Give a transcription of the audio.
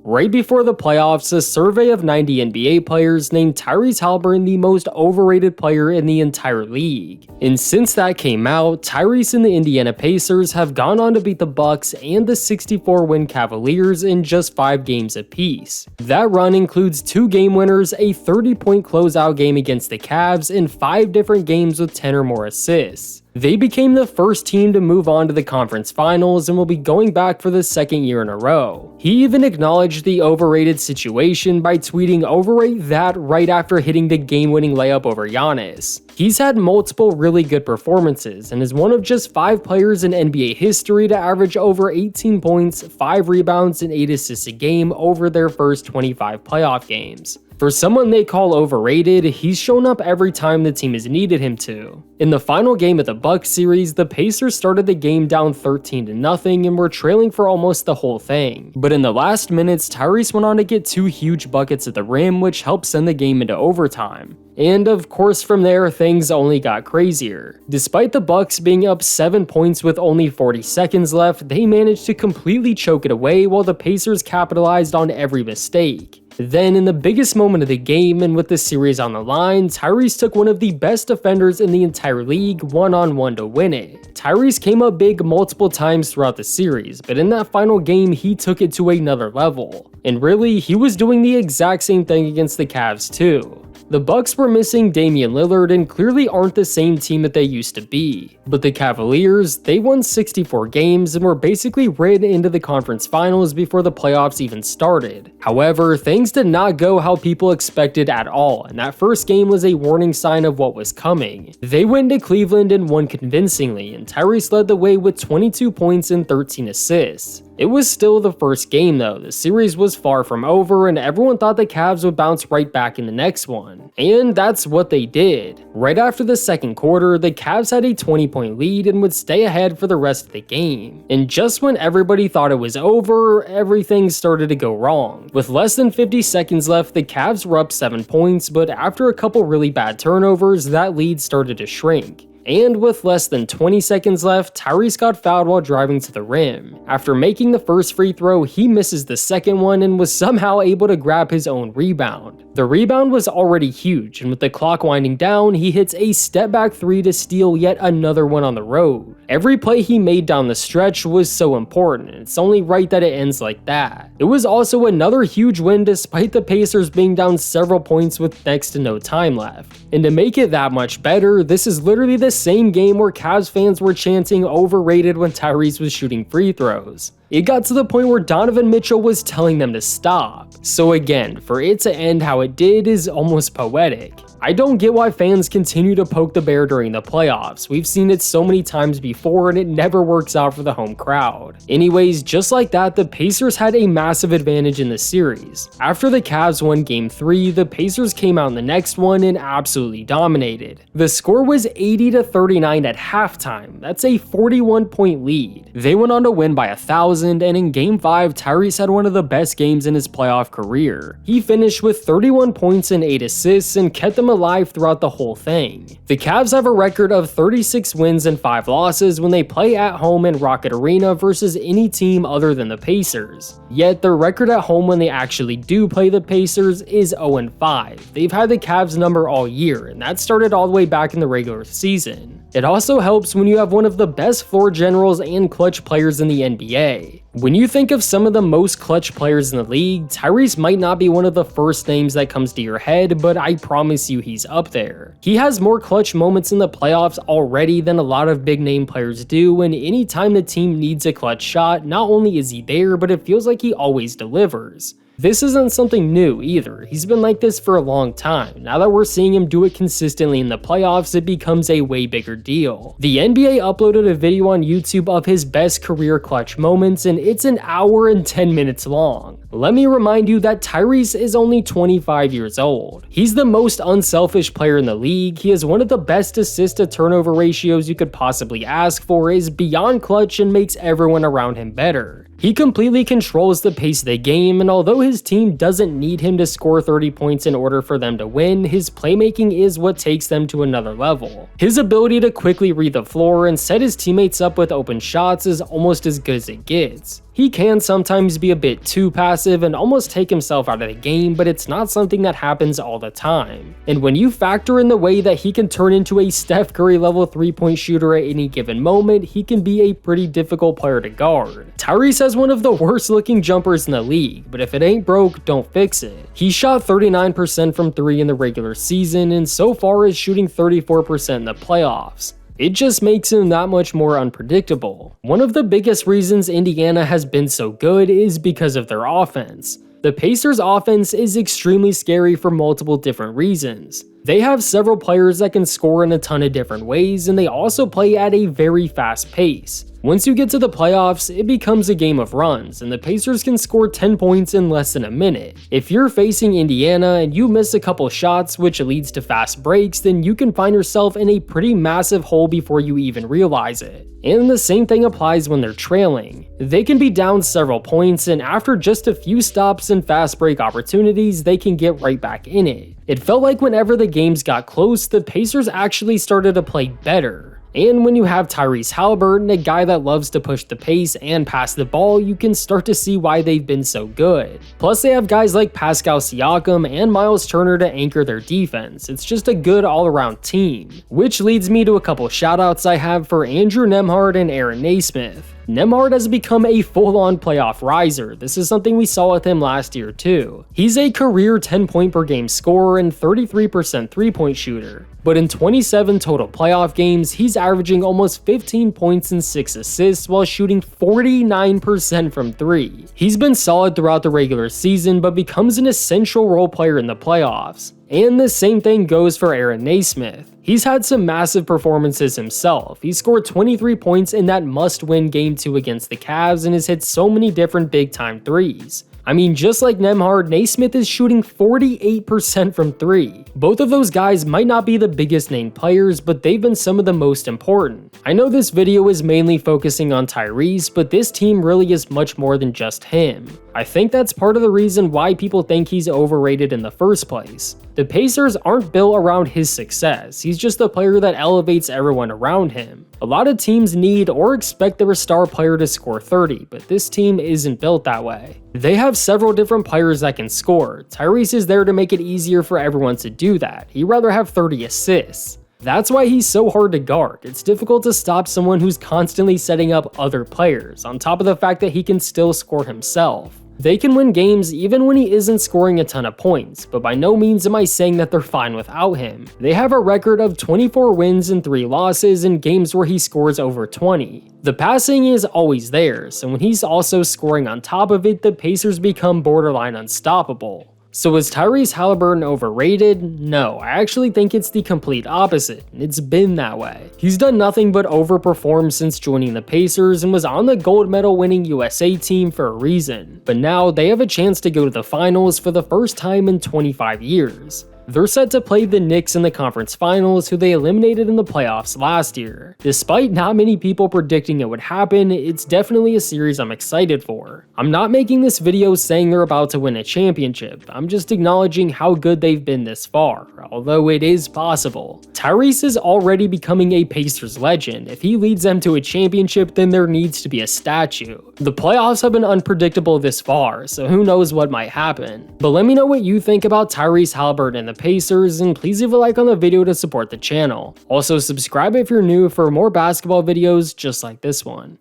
Right before the playoffs, a survey of 90 NBA players named Tyrese Haliburton the most overrated player in the entire league. And since that came out, Tyrese and the Indiana Pacers have gone on to beat the Bucks and the 64-win Cavaliers in just 5 games apiece. That run includes 2 game winners, a 30-point closeout game against the Cavs, and 5 different games with 10 or more assists. They became the first team to move on to the conference finals and will be going back for the 2nd year in a row. He even acknowledged the overrated situation by tweeting "overrate that" right after hitting the game-winning layup over Giannis. He's had multiple really good performances and is one of just 5 players in NBA history to average over 18 points, 5 rebounds, and 8 assists a game over their first 25 playoff games. For someone they call overrated, he's shown up every time the team has needed him to. In the final game of the Bucks series, the Pacers started the game down 13-0 and were trailing for almost the whole thing. But in the last minutes, Tyrese went on to get 2 huge buckets at the rim, which helped send the game into overtime. And of course from there, things only got crazier. Despite the Bucks being up 7 points with only 40 seconds left, they managed to completely choke it away while the Pacers capitalized on every mistake. Then, in the biggest moment of the game and with the series on the line, Tyrese took one of the best defenders in the entire league one-on-one to win it. Tyrese came up big multiple times throughout the series, but in that final game, he took it to another level. And really, he was doing the exact same thing against the Cavs too. The Bucks were missing Damian Lillard and clearly aren't the same team that they used to be. But the Cavaliers, they won 64 games and were basically written into the conference finals before the playoffs even started. However, things did not go how people expected at all, and that first game was a warning sign of what was coming. They went to Cleveland and won convincingly, and Tyrese led the way with 22 points and 13 assists. It was still the first game though, the series was far from over and everyone thought the Cavs would bounce right back in the next one. And that's what they did. Right after the second quarter, the Cavs had a 20-point lead and would stay ahead for the rest of the game. And just when everybody thought it was over, everything started to go wrong. With less than 50 seconds left, the Cavs were up 7 points, but after a couple really bad turnovers, that lead started to shrink. And with less than 20 seconds left, Tyrese got fouled while driving to the rim. After making the first free throw, he misses the second one and was somehow able to grab his own rebound. The rebound was already huge, and with the clock winding down, he hits a step-back 3 to steal yet another one on the road. Every play he made down the stretch was so important, and it's only right that it ends like that. It was also another huge win despite the Pacers being down several points with next to no time left. And to make it that much better, this is literally the same game where Cavs fans were chanting "overrated" when Tyrese was shooting free throws. It got to the point where Donovan Mitchell was telling them to stop. So again, for it to end how it did is almost poetic. I don't get why fans continue to poke the bear during the playoffs. We've seen it so many times before and it never works out for the home crowd. Anyways, just like that, the Pacers had a massive advantage in the series. After the Cavs won Game 3, the Pacers came out in the next one and absolutely dominated. The score was 80-39 at halftime. That's a 41-point lead. They went on to win by 1,000, and in Game 5, Tyrese had one of the best games in his playoff career. He finished with 31 points and 8 assists and kept them alive throughout the whole thing. The Cavs have a record of 36 wins and 5 losses when they play at home in Rocket Arena versus any team other than the Pacers. Yet their record at home when they actually do play the Pacers is 0-5. They've had the Cavs number all year, and that started all the way back in the regular season. It also helps when you have one of the best floor generals and clutch players in the NBA. When you think of some of the most clutch players in the league, Tyrese might not be one of the first names that comes to your head, but I promise you he's up there. He has more clutch moments in the playoffs already than a lot of big name players do, and anytime the team needs a clutch shot, not only is he there, but it feels like he always delivers. This isn't something new either, he's been like this for a long time. Now that we're seeing him do it consistently in the playoffs, it becomes a way bigger deal. The NBA uploaded a video on YouTube of his best career clutch moments, and it's an hour and 10 minutes long. Let me remind you that Tyrese is only 25 years old. He's the most unselfish player in the league, he has one of the best assist to turnover ratios you could possibly ask for, is beyond clutch and makes everyone around him better. He completely controls the pace of the game, and although his team doesn't need him to score 30 points in order for them to win, his playmaking is what takes them to another level. His ability to quickly read the floor and set his teammates up with open shots is almost as good as it gets. He can sometimes be a bit too passive and almost take himself out of the game, but it's not something that happens all the time. And when you factor in the way that he can turn into a Steph Curry level 3-point shooter at any given moment, he can be a pretty difficult player to guard. Tyrese has one of the worst looking jumpers in the league, but if it ain't broke, don't fix it. He shot 39% from 3 in the regular season and so far is shooting 34% in the playoffs. It just makes him that much more unpredictable. One of the biggest reasons Indiana has been so good is because of their offense. The Pacers' offense is extremely scary for multiple different reasons. They have several players that can score in a ton of different ways, and they also play at a very fast pace. Once you get to the playoffs, it becomes a game of runs, and the Pacers can score 10 points in less than a minute. If you're facing Indiana and you miss a couple shots which leads to fast breaks, then you can find yourself in a pretty massive hole before you even realize it. And the same thing applies when they're trailing. They can be down several points, and after just a few stops and fast break opportunities, they can get right back in it. It felt like whenever the games got close, the Pacers actually started to play better. And when you have Tyrese Haliburton, a guy that loves to push the pace and pass the ball, you can start to see why they've been so good. Plus they have guys like Pascal Siakam and Miles Turner to anchor their defense. It's just a good all-around team. Which leads me to a couple shoutouts I have for Andrew Nembhard and Aaron Naismith. Nembhard has become a full-on playoff riser. This is something we saw with him last year too. He's a career 10-point per game scorer and 33% three-point shooter. But in 27 total playoff games, he's averaging almost 15 points and 6 assists while shooting 49% from 3. He's been solid throughout the regular season, but becomes an essential role player in the playoffs. And the same thing goes for Aaron Naismith. He's had some massive performances himself. He scored 23 points in that must-win Game 2 against the Cavs and has hit so many different big-time threes. I mean, just like Nembhard, Naismith is shooting 48% from 3. Both of those guys might not be the biggest named players, but they've been some of the most important. I know this video is mainly focusing on Tyrese, but this team really is much more than just him. I think that's part of the reason why people think he's overrated in the first place. The Pacers aren't built around his success, he's just a player that elevates everyone around him. A lot of teams need or expect their star player to score 30, but this team isn't built that way. They have several different players that can score. Tyrese is there to make it easier for everyone to do that. He'd rather have 30 assists. That's why he's so hard to guard. It's difficult to stop someone who's constantly setting up other players, on top of the fact that he can still score himself. They can win games even when he isn't scoring a ton of points, but by no means am I saying that they're fine without him. They have a record of 24 wins and 3 losses in games where he scores over 20. The passing is always there, so when he's also scoring on top of it, the Pacers become borderline unstoppable. So is Tyrese Haliburton overrated? No, I actually think it's the complete opposite, and it's been that way. He's done nothing but overperform since joining the Pacers and was on the gold medal winning USA team for a reason. But now they have a chance to go to the finals for the first time in 25 years. They're set to play the Knicks in the conference finals, who they eliminated in the playoffs last year. Despite not many people predicting it would happen, it's definitely a series I'm excited for. I'm not making this video saying they're about to win a championship, I'm just acknowledging how good they've been this far, although it is possible. Tyrese is already becoming a Pacers legend. If he leads them to a championship, then there needs to be a statue. The playoffs have been unpredictable this far, so who knows what might happen. But let me know what you think about Tyrese Haliburton and the Pacers, and please leave a like on the video to support the channel. Also subscribe if you're new for more basketball videos just like this one.